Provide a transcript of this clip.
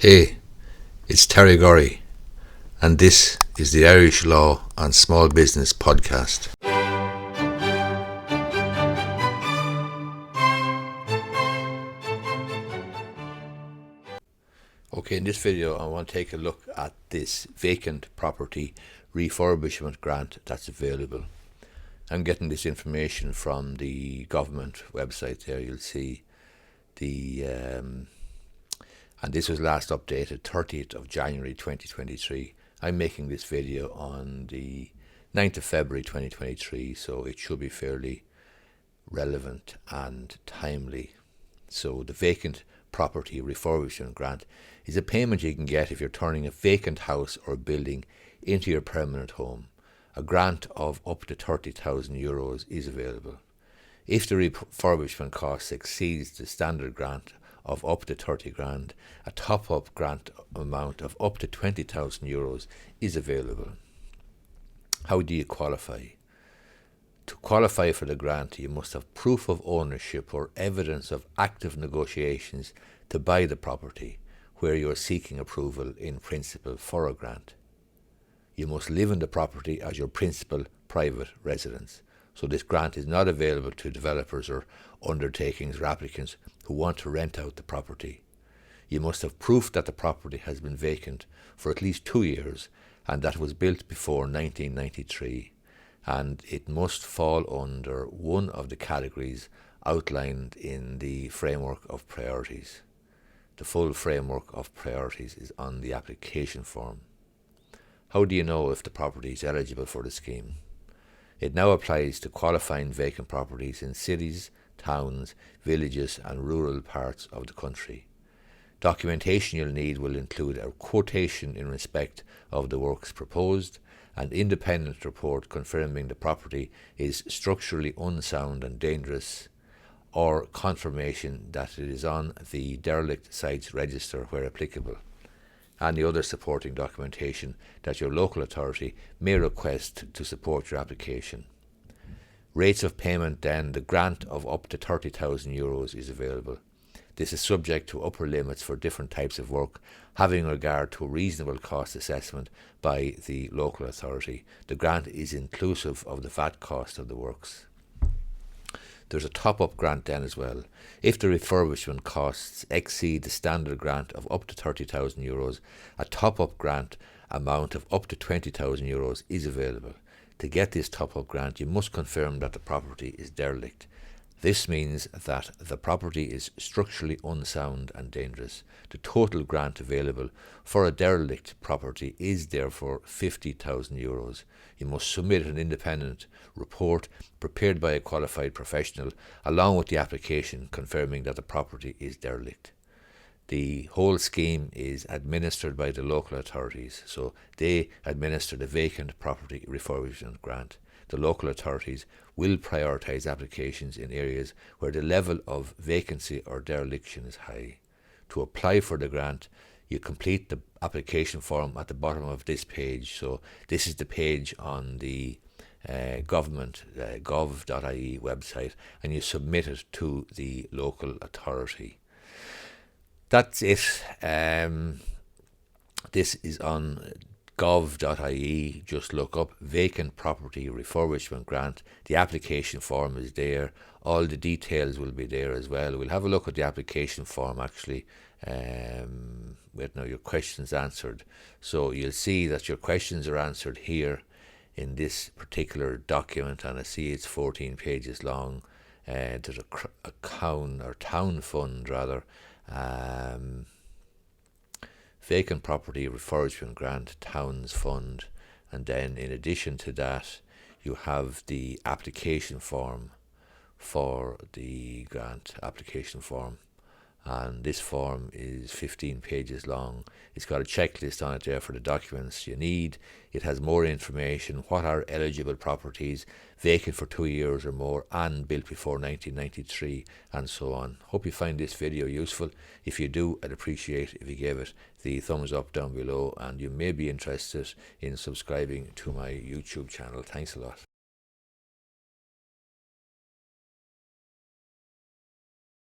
Hey, it's Terry Gorry, and this is the Irish Law and Small Business Podcast. Okay, in this video I want to take a look at this vacant property refurbishment grant that's available. I'm getting this information from the government website there. You'll see the and this was last updated 30th of January 2023. I'm making this video on the 9th of February 2023, so it should be fairly relevant and timely. So the vacant property refurbishment grant is a payment you can get if you're turning a vacant house or building into your permanent home. A grant of up to €30,000 is available. If the refurbishment cost exceeds the standard grant of up to 30 grand, a top-up grant amount of up to €20,000 is available. How do you qualify? To qualify for the grant, you must have proof of ownership or evidence of active negotiations to buy the property where you are seeking approval in principle for a grant. You must live in the property as your principal private residence. So this grant is not available to developers or undertakings or applicants who want to rent out the property. You must have proof that the property has been vacant for at least 2 years and that it was built before 1993, and it must fall under one of the categories outlined in the framework of priorities. The full framework of priorities is on the application form. How do you know if the property is eligible for the scheme? It now applies to qualifying vacant properties in cities, towns, villages and rural parts of the country. Documentation you'll need will include a quotation in respect of the works proposed, an independent report confirming the property is structurally unsound and dangerous, or confirmation that it is on the derelict sites register where applicable, and the other supporting documentation that your local authority may request to support your application. Rates of payment then, the grant of up to €30,000 is available. This is subject to upper limits for different types of work, having regard to a reasonable cost assessment by the local authority. The grant is inclusive of the VAT cost of the works. There's a top-up grant then as well. If the refurbishment costs exceed the standard grant of up to €30,000, a top-up grant amount of up to €20,000 is available. To get this top-up grant, you must confirm that the property is derelict. This means that the property is structurally unsound and dangerous. The total grant available for a derelict property is therefore €50,000. You must submit an independent report prepared by a qualified professional along with the application confirming that the property is derelict. The whole scheme is administered by the local authorities, so they administer the vacant property refurbishment grant. The local authorities will prioritise applications in areas where the level of vacancy or dereliction is high. To apply for the grant, you complete the application form at the bottom of this page. So this is the page on the government gov.ie website, and you submit it to the local authority. That's it. This is on gov.ie. Just look up vacant property refurbishment grant. The application form is there. All the details will be there as well. We'll have a look at the application form actually with now your questions answered. So you'll see that your questions are answered here in this particular document, and I see it's 14 pages long. There's a town fund rather. Vacant property refurbishment grant, towns fund, and then in addition to that you have the application form for the grant application form, and this form is 15 pages long. It's got a checklist on it there for the documents you need. It has more information, what are eligible properties, vacant for 2 years or more and built before 1993, and so on. Hope you find this video useful. If you do, I'd appreciate if you gave it the thumbs up down below, and you may be interested in subscribing to my YouTube channel. Thanks a lot.